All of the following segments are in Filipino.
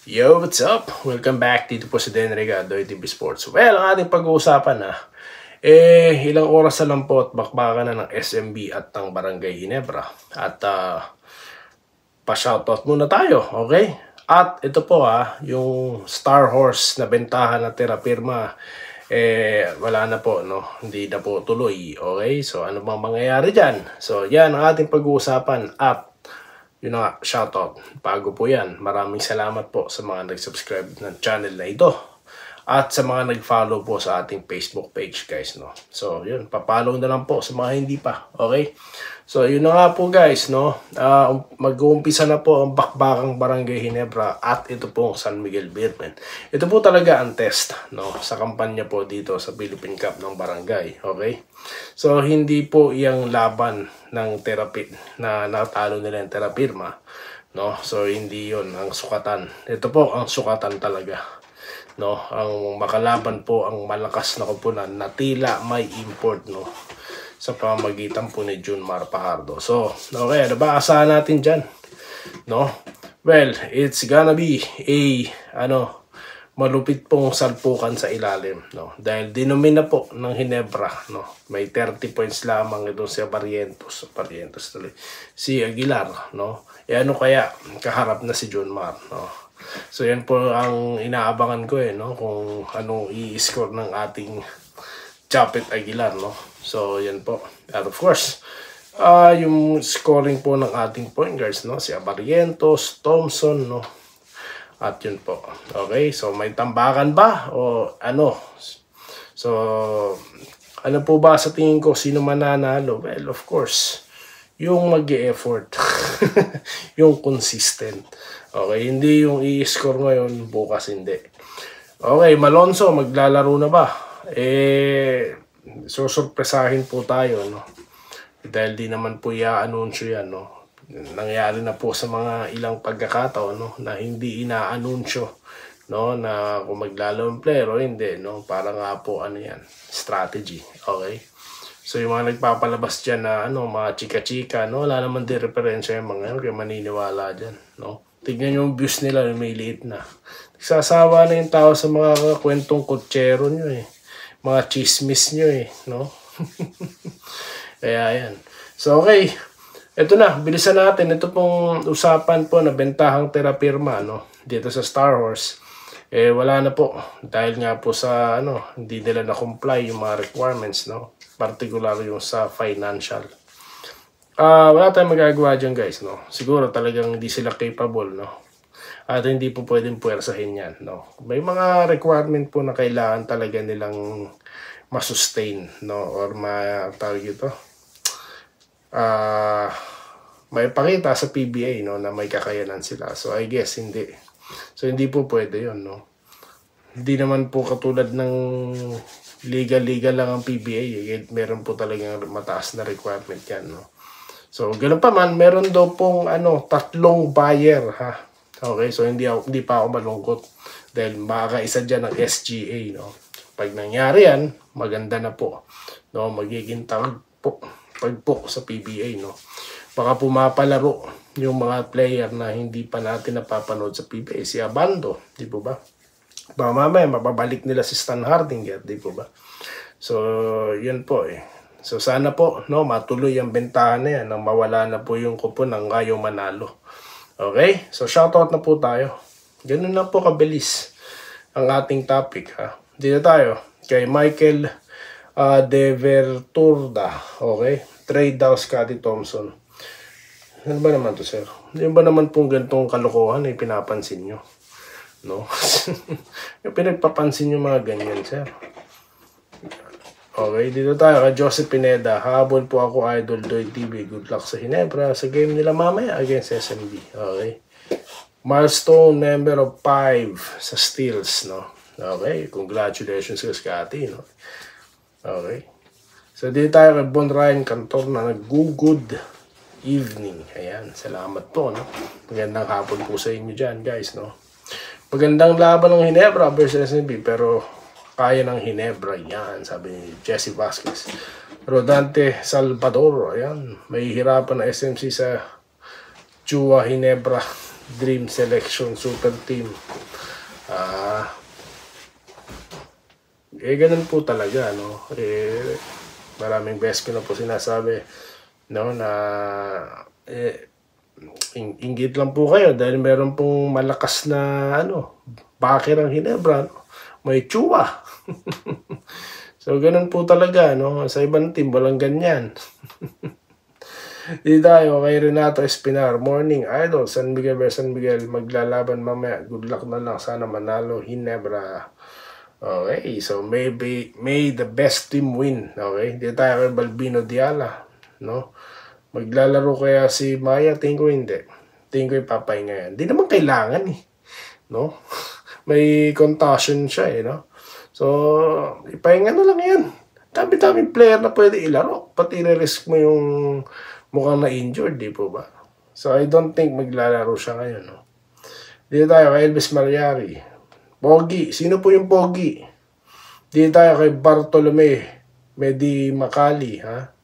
Yo, what's up? Welcome back dito po si Den Regado, TV Sports. Well, ang ating pag-uusapan ilang oras na lang po at bakbakan na ng SMB at ng Barangay Ginebra. At pa-shoutout muna tayo, okay? At ito po yung Star Horse na bentahan na terapirma, wala na po, no? Hindi na po tuloy, okay? So, ano bang mangyayari dyan? So, yan ang ating pag-uusapan at yun na nga, shoutout. Bago po yan. Maraming salamat po sa mga nag-subscribe ng channel na ito. At sa mga nag-follow po sa ating Facebook page, guys, no. So, yun. Papollow na lang po sa mga hindi pa. Okay? So, yun na nga po, guys, no. Mag-uumpisa na po ang bakbakang Barangay Ginebra at ito pong San Miguel Beermen. Ito po talaga ang test, no, sa kampanya po dito sa Philippine Cup ng Barangay. Okay? So, hindi po iyang laban ng therapy na natalo nila yung terapirma, no? So, hindi yon ang sukatan. Ito po ang sukatan talaga, no? Ang makalaban po ang malakas na koponan na tila may import, no, sa pamamagitan po ni Junmar Fajardo. So, okay, ano ba asahan natin dyan, no? Well, it's gonna be malupit pong salpukan sa ilalim, no? Dahil dinomin na po ng Ginebra, no? May 30 points lamang ito si Barrientos tuloy. Si Aguilar, no? Ano kaya kaharap na si Junmar, no? So yan po ang inaabangan ko no? Kung anong i-score ng ating Chapit Aguilar, no? So yan po. And of course, yung scoring po ng ating point guards, no? Si Barrientos, Thompson, no? At yun po. Okay, so may tambakan ba? O ano? So, ano po ba sa tingin ko? Sino mananalo? Well, of course, yung mag-e-effort. Yung consistent. Okay, hindi yung i-score ngayon, bukas hindi. Okay, Malonzo, maglalaro na ba? Susurpresahin po tayo, no? Dahil di naman po i-anunsyo yan, no? Nangyari na po sa mga ilang pagkakataon, no, na hindi ina-anunsyo, no, na kung maglalaro ang player o hindi, no, para nga po yan, strategy. Okay, so yung mga nagpapalabas dyan na mga chika-chika, no, wala naman din referensya yung mga kaya maniniwala dyan, no. Tignan yung views nila, may liit na. Nagsasawa na yung tao sa mga kwentong kutsero nyo mga chismis nyo no. Kaya yan. So okay, ito na, bilisan natin. Ito pong usapan po na bentahang terapirma, no, dito sa Star Horse. Wala na po. Dahil nga po sa, hindi nila na-comply yung mga requirements, no. Particular yung sa financial. Wala tayong magagawa dyan, guys, no. Siguro talagang hindi sila capable, no. At hindi po pwedeng puwersahin yan, no. May mga requirement po na kailangan talaga nilang masustain, no. Or tawag ito, may pakita sa PBA, no, na may kakayanan sila. So I guess hindi. So hindi po pwede yon, no. Hindi naman po katulad ng legal lang ang PBA. Meron po talagang mataas na requirement yan, no. So ganoon pa man, meron daw pong 3 buyer, ha. Okay, so hindi pa ako malungkot dahil makakaisa diyan ng SGA, no. Pag nangyari yan, maganda na po, no. Magiging pagpok sa PBA, no. Baka pumapalaro yung mga player na hindi pa natin napapanood sa PBA. Si Abando, di po ba? Baka mamaya mapabalik nila si Stan Hardinger, di po ba? So, yun po So, sana po, no, matuloy ang bentahan na yan nang mawala na po yung kupon ng ayaw manalo. Okay? So, shoutout na po tayo. Ganun na po kabilis ang ating topic, ha. Dito tayo kay Michael De Verturda. Okay? Trade daw Scottie Thompson. Ano ba naman to, sir? Yung ba naman pong ganitong kalokohan pinapansin nyo? No? Yung pinagpapansin nyo mga ganyan, sir. Okay, dito tayo kay Joseph Pineda. Habol po ako, Idol Doy TV. Good luck sa Ginebra sa game nila mamaya against SMB. Okay. Milestone number of 5 sa steals, no? Okay, congratulations sa Scottie, no? Okay. So, dito tayo kay Bon Ryan Cantor na nag-good evening. Ayan, salamat po, no? Magandang hapon po sa inyo dyan, guys, no? Magandang laban ng Ginebra versus SMB, pero kaya ng Ginebra yan, sabi ni Jesse Vasquez. Rodante Salvador, ayan, may hirapan na SMC sa Chua Ginebra dream selection super team. Ganun po talaga, no? Maraming beses ko na po sinasabi, no, na inggit lang po kayo dahil meron pong malakas na backer ang Ginebra, no? May tsuwa. So ganun po talaga, no? Sa ibang team walang ganyan. Dito tayo kay Renato Espinar. Morning idol, San Miguel vs San Miguel maglalaban mamaya. Good luck na lang, sana manalo Ginebra. Okay, so may the best team win. Okay, dito tayo kay Balbino Diala, no? Maglalaro kaya si Maya? Tingin ko hindi. Tingin ko ipapay ngayon. Hindi naman kailangan no? May contusion siya no? So, ipahinga na lang yan. Dami-daming player na pwede ilaro. Pati risk mo yung mukhang na-injured, di po ba? So, I don't think maglalaro siya ngayon, no? Dito tayo kay Elvis Mariari. Pogi. Sino po yung Pogi? Dito tayo kay Bartolome Medi Macali, ha?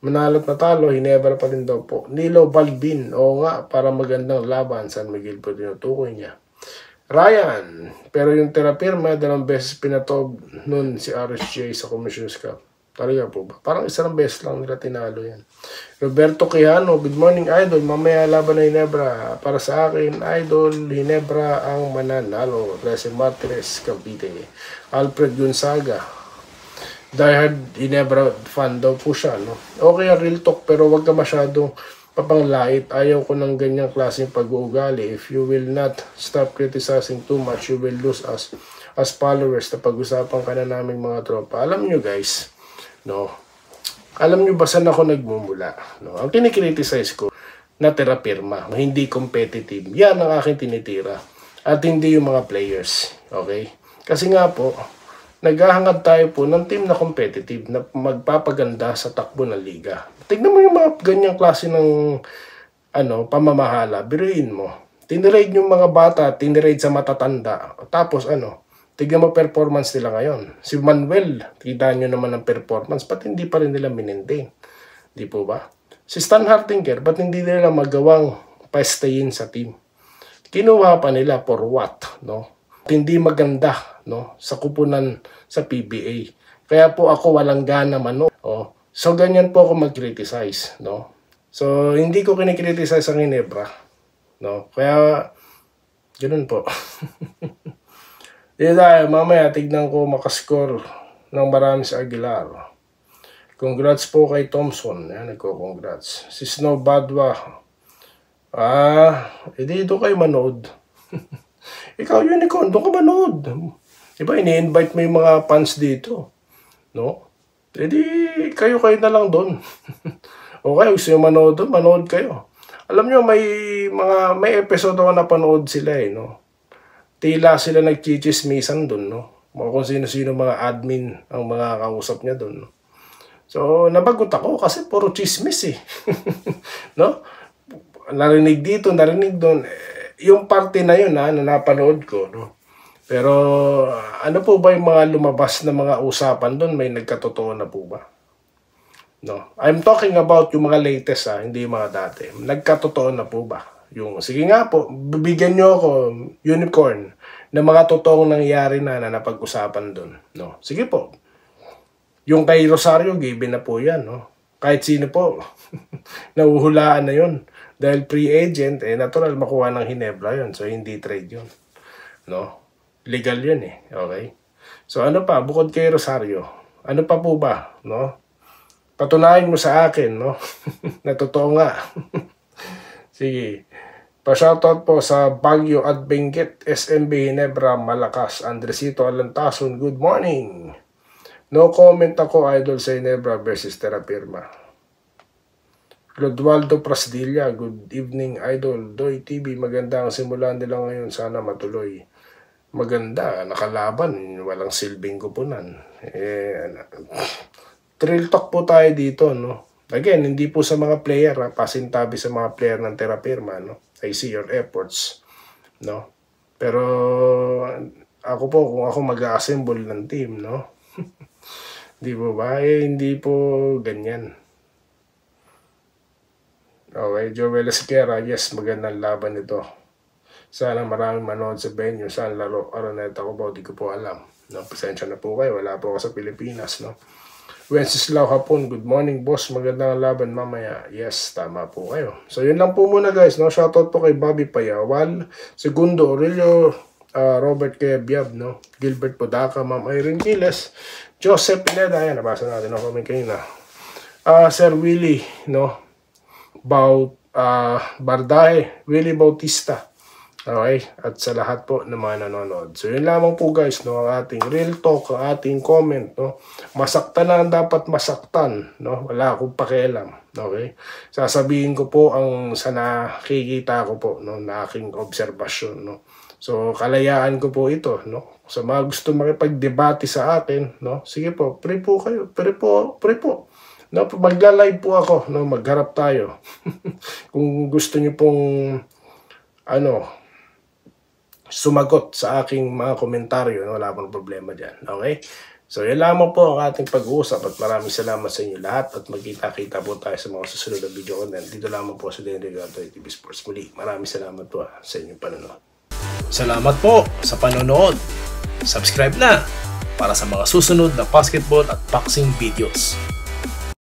Manalo't natalo, Ginebra pa rin daw po. Nilo Balbin, oo nga, para magandang laban. San Miguel po tinutukoy niya. Ryan, pero yung terapirma, 2 beses pinatob nun si RSJ sa Commissioner's Cup. Talaga po ba? Parang 1 beses lang nila tinalo yan. Roberto Quijano, good morning idol. Mamaya laban na Ginebra. Para sa akin, idol, Ginebra ang mananalo. Rese Martinez, Cavite. Alfred Gonzaga, diehard Ginebra fan daw po siya, no? Okay, real talk, pero wag ka masyadong papanglait. Ayaw ko ng ganyang klaseng pag-uugali. If you will not stop criticizing too much, you will lose us as followers. Na pag-usapan ka na naming mga tropa. Alam nyo guys, no? Alam nyo ba saan ako nagmumula? No? Ang kinikriticize ko na terapirma, na hindi competitive. Yan ang aking tinitira. At hindi yung mga players. Okay? Kasi nga po, naghahangad tayo po ng team na competitive na magpapaganda sa takbo ng liga. Tignan mo yung mga ganyang klase ng pamamahala. Biruin mo. Tinirade yung mga bata, tinirade sa matatanda. Tapos tignan mo performance nila ngayon. Si Manuel, kita nyo naman ang performance, ba't hindi pa rin nila minentain? Di po ba? Si Stan Hartinger, ba't hindi nila magawang pa-stayin sa team? Kinuha pa nila for what? No? Hindi maganda, no, sa kupunan sa PBA. Kaya po ako walang gana mano. So ganyan po ako mag-criticize, no. So hindi ko kinikriticize ang Ginebra, no. Kaya ganoon po. Dito tayo, mamaya tignan ko makascore ng marami sa Aguilar. Congrats po kay Thompson. Yan, nagko-congrats. Si Snow Badwa. Dito kayo manood. Ikaw, Unicorn, doon ka manood. Diba, ini-invite mo yung mga fans dito. No? Kayo na lang doon. Okay, gusto nyo manood doon, manood kayo. Alam nyo, may episode ako napanood sila no? Tila sila nagchichismisan doon, no? Kung sino-sino mga admin ang mga kausap niya doon, no? So, nabagot ako kasi puro chismis no? Narinig dito, narinig doon. Yung parte na yun na napanood ko, no? Pero ano po ba yung mga lumabas na mga usapan doon? May nagkatotoo na po ba? No. I'm talking about yung mga latest hindi yung mga dati. Nagkatotoo na po ba? Sige nga po, bibigyan nyo ako, Unicorn, na mga totoong nangyari na napag-usapan doon. No. Sige po. Yung kay Rosario, given na po yan, no? Kahit sino po, nahuhulaan na yun. Dahil free agent, natural makuha ng Ginebra yun. So, hindi trade yun. No? Legal yun Okay? So, ano pa? Bukod kay Rosario, ano pa po ba? No? Patunayan mo sa akin, no? Na totoo nga. Sige. Pa-shoutout po sa Baguio at Benguet, SMB Ginebra, Malakas, Andresito Alantason, good morning. No comment ako, idol, sa Ginebra versus Terapirma. Clodoaldo Prasdilla, good evening, idol. Doy TV, maganda ang simulan nila ngayon. Sana matuloy. Maganda, nakalaban. Walang silbing kupunan. Trail talk po tayo dito, no? Again, hindi po sa mga player, pasintabi sa mga player ng Terapirma, no? I see your efforts, no? Pero, ako po, kung ako mag-assemble ng team, no? Di po ba? Hindi po ganyan. Okay, Joel Esquera, yes, magandang laban ito. Sana maraming manood sa venue. Saan laro? Araneta ko po, di ko po alam. No, pasensya na po kayo, wala po ako sa Pilipinas, no? Wenceslao Hapon, good morning boss, magandang laban mamaya. Yes, tama po kayo. So yun lang po muna guys, no? Shoutout po kay Bobby Payawal, Segundo Aurelio, Robert Kebiab, no? Gilbert Podaca, Ma'am Irene Giles, Joseph Pineda, ayan, nabasa natin ako kami kanina. Sir Willie, no? Bardae, Willie Bautista. Okay, at sa lahat po ng mga nanonood. So yun lamang po guys, no, ang ating real talk, ang ating comment, no. Masaktan lang dapat masaktan, no. Wala akong pakialam, okay? Sasabihin ko po ang sa nakikita ko po, no, na aking obserbasyon, no. So kalayaan ko po ito, no. Sa mga gusto makipagdebate sa akin, no, sige po, pray po kayo, pray po. No, magla-live po ako, no, magharap tayo. Kung gusto niyo pong sumagot sa aking mga komentaryo, no? Wala pang problema dyan, okay? So yan lamang po ang ating pag-uusap at maraming salamat sa inyo lahat at magkita-kita po tayo sa mga susunod na video content. Dito lamang po sa Denry Gato TV Sports. Muli, maraming salamat po sa inyong panonood. Salamat po sa panonood. Subscribe na para sa mga susunod na basketball at boxing videos.